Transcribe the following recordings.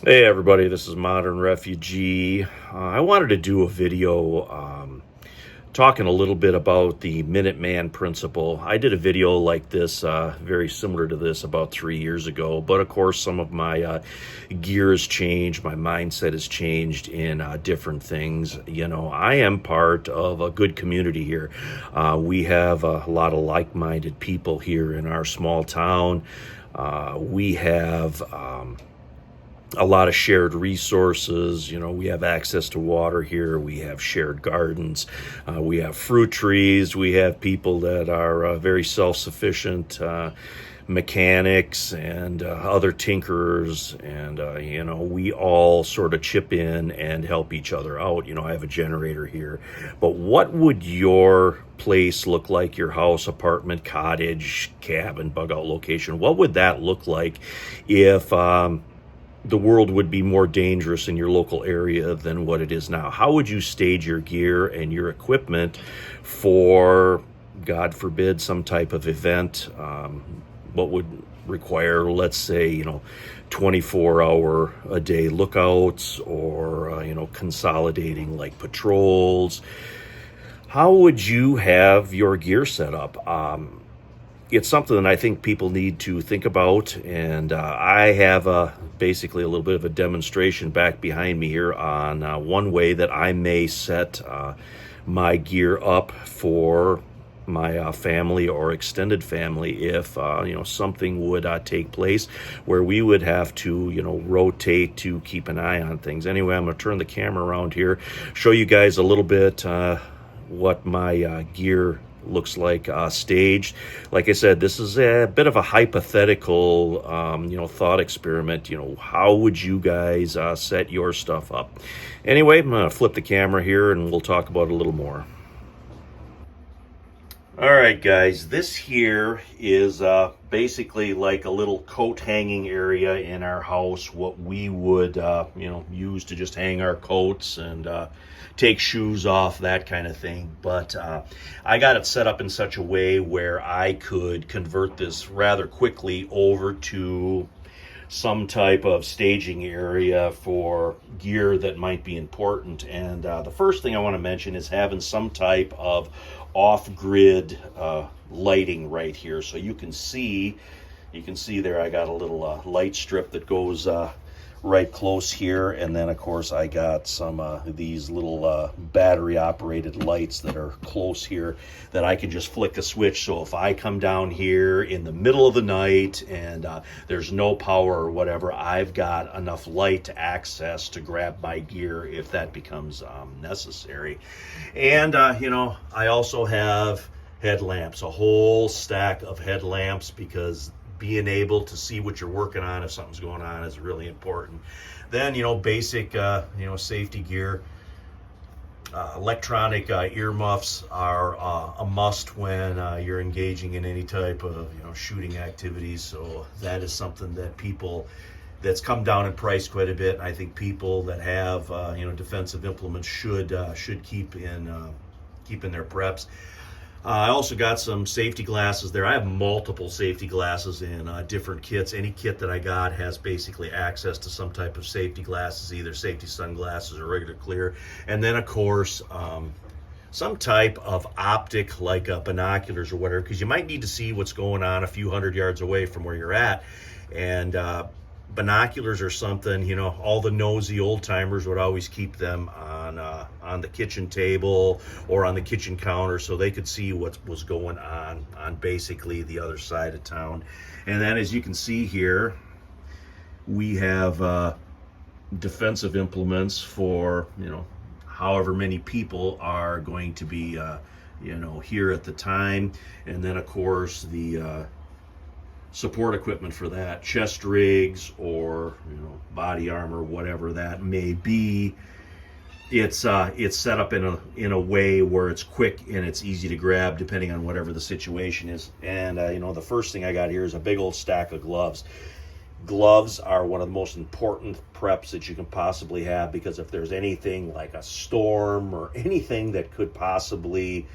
Hey everybody, this is Modern Refugee. I wanted to do a video talking a little bit about the Minuteman principle. I did a video like this, very similar to this, about 3 years ago, but of course some of my gear has changed, my mindset has changed in different things. You know, I am part of a good community here. We have a lot of like-minded people here in our small town. We have a lot of shared resources. You know, we have access to water here. We have shared gardens. We have fruit trees. We have people that are very self-sufficient, mechanics and other tinkerers. And, you know, we all sort of chip in and help each other out. You know, I have a generator here. But what would your place look like, your house, apartment, cottage, cabin, bug out location? What would that look like if the world would be more dangerous in your local area than what it is now? How would you stage your gear and your equipment for, God forbid, some type of event? What would require, let's say, 24-hour a day lookouts, or, consolidating like patrols? How would you have your gear set up? It's something that I think people need to think about, and I have basically a little bit of a demonstration back behind me here on one way that I may set my gear up for my family or extended family if something would take place where we would have to rotate to keep an eye on things. Anyway, I'm going to turn the camera around here, show you guys a little bit what my gear looks like staged. Like I said, this is a bit of a hypothetical thought experiment. How would you guys set your stuff up? Anyway, I'm gonna flip the camera here and we'll talk about it a little more. All right, guys, this here is basically like a little coat hanging area in our house, what we would use to just hang our coats and take shoes off, that kind of thing. But I got it set up in such a way where I could convert this rather quickly over to some type of staging area for gear that might be important. And the first thing I want to mention is having some type of off-grid lighting right here. So you can see there I got a little light strip that goes right close here, and then of course I got some these little battery operated lights that are close here that I can just flick a switch. So if I come down here in the middle of the night and there's no power or whatever, I've got enough light access to grab my gear if that becomes necessary. And I also have headlamps, a whole stack of headlamps, because being able to see what you're working on if something's going on is really important. Then basic safety gear. Electronic earmuffs are a must when you're engaging in any type of shooting activities. So that is something that that's come down in price quite a bit. And I think people that have defensive implements should keep in their preps. I also got some safety glasses there. I have multiple safety glasses in different kits. Any kit that I got has basically access to some type of safety glasses, either safety sunglasses or regular clear. And then, of course, some type of optic, like binoculars or whatever, because you might need to see what's going on a few hundred yards away from where you're at. And binoculars are something, all the nosy old timers would always keep them on the kitchen table or on the kitchen counter, so they could see what was going on basically the other side of town. And then, as you can see here, we have defensive implements for however many people are going to be here at the time. And then of course the support equipment for that, chest rigs or body armor, whatever that may be. It's set up in a way where it's quick and it's easy to grab depending on whatever the situation is. And the first thing I got here is a big old stack of gloves. Gloves are one of the most important preps that you can possibly have, because if there's anything like a storm or anything that could possibly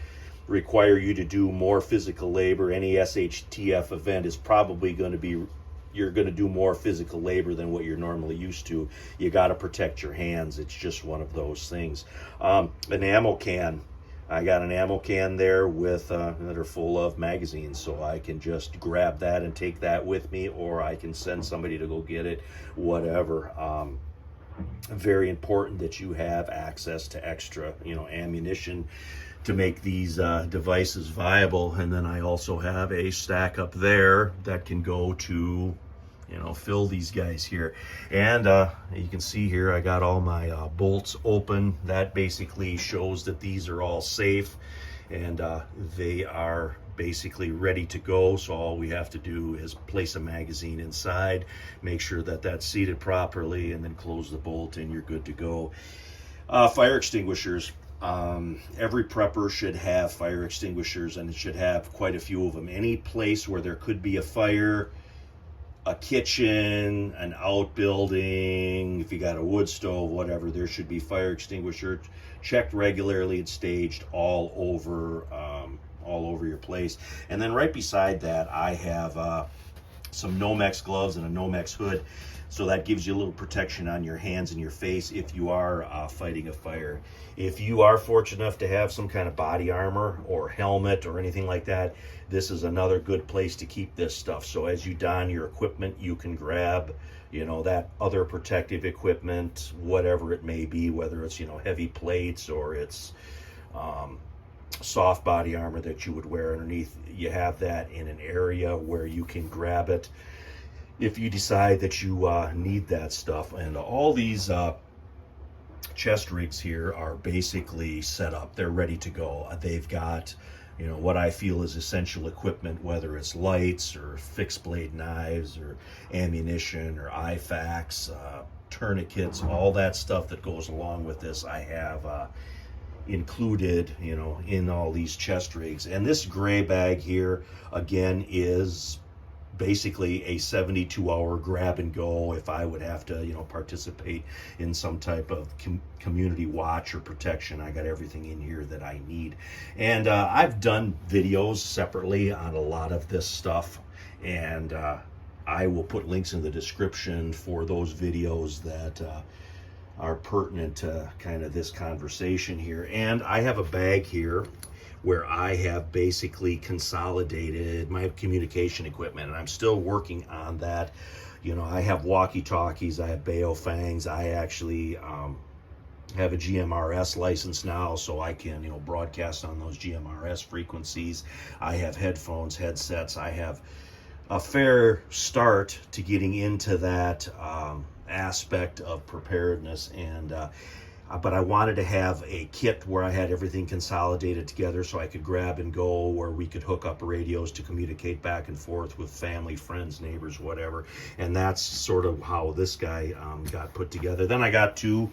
require you to do more physical labor, any SHTF event is probably going to be you're going to do more physical labor than what you're normally used to. You got to protect your hands. It's just one of those things. An ammo can. I got an ammo can there with that are full of magazines, so I can just grab that and take that with me, or I can send somebody to go get it, whatever. Very important that you have access to extra, ammunition to make these devices viable. And then I also have a stack up there that can go to, fill these guys here. And you can see here I got all my bolts open. That basically shows that these are all safe and they are basically ready to go. So all we have to do is place a magazine inside, make sure that that's seated properly, and then close the bolt and you're good to go. Fire extinguishers. Every prepper should have fire extinguishers, and it should have quite a few of them. Any place where there could be a fire, a kitchen, an outbuilding, if you got a wood stove, whatever, there should be fire extinguisher checked regularly and staged all over your place. And then right beside that, I have some Nomex gloves and a Nomex hood. So that gives you a little protection on your hands and your face if you are fighting a fire. If you are fortunate enough to have some kind of body armor or helmet or anything like that, this is another good place to keep this stuff. So as you don your equipment, you can grab, that other protective equipment, whatever it may be, whether it's, heavy plates or it's soft body armor that you would wear underneath. You have that in an area where you can grab it if you decide that you need that stuff. And all these chest rigs here are basically set up. They're ready to go. They've got, what I feel is essential equipment, whether it's lights or fixed blade knives or ammunition or IFAKs, tourniquets, all that stuff that goes along with this. I have included, in all these chest rigs. And this gray bag here, again, is basically a 72-hour grab and go if I would have to, participate in some type of community watch or protection. I got everything in here that I need. And I've done videos separately on a lot of this stuff, and I will put links in the description for those videos that are pertinent to kind of this conversation here. And I have a bag here where I have basically consolidated my communication equipment, and I'm still working on that. I have walkie-talkies, I have Baofangs, I actually have a GMRS license now, so I can, broadcast on those GMRS frequencies. I have headphones, headsets. I have a fair start to getting into that aspect of preparedness, and but I wanted to have a kit where I had everything consolidated together so I could grab and go, where we could hook up radios to communicate back and forth with family, friends, neighbors, whatever. And that's sort of how this guy got put together. Then I got two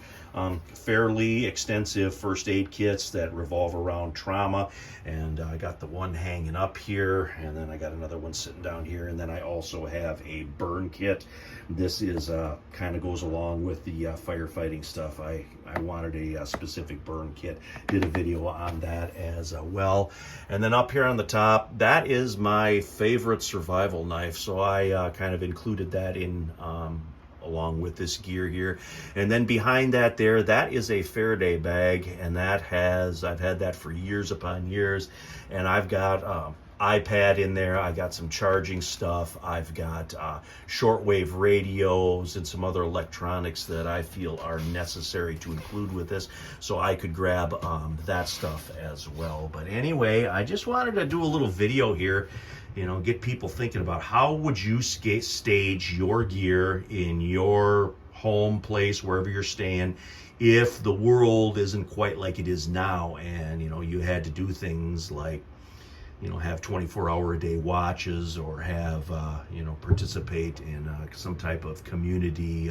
fairly extensive first aid kits that revolve around trauma, and I got the one hanging up here, and then I got another one sitting down here, and then I also have a burn kit. This is kind of goes along with the firefighting stuff. I wanted a specific burn kit, did a video on that as well. And then up here on the top, that is my favorite survival knife, so I kind of included that in along with this gear here. And then behind that there, that is a Faraday bag, and I've had that for years upon years, and I've got iPad in there. I got some charging stuff. I've got shortwave radios and some other electronics that I feel are necessary to include with this, so I could grab that stuff as well. But anyway, I just wanted to do a little video here, get people thinking about how would you stage your gear in your home place, wherever you're staying, if the world isn't quite like it is now, and you had to do things like have 24-hour-a-day watches, or have, participate in some type of community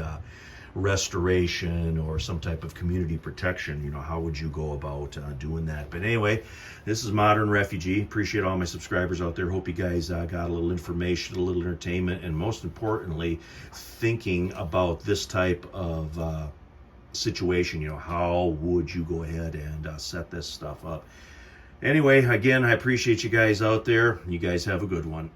restoration or some type of community protection. How would you go about doing that? But anyway, this is Modern Refugee. Appreciate all my subscribers out there. Hope you guys got a little information, a little entertainment, and most importantly, thinking about this type of situation. How would you go ahead and set this stuff up? Anyway, again, I appreciate you guys out there. You guys have a good one.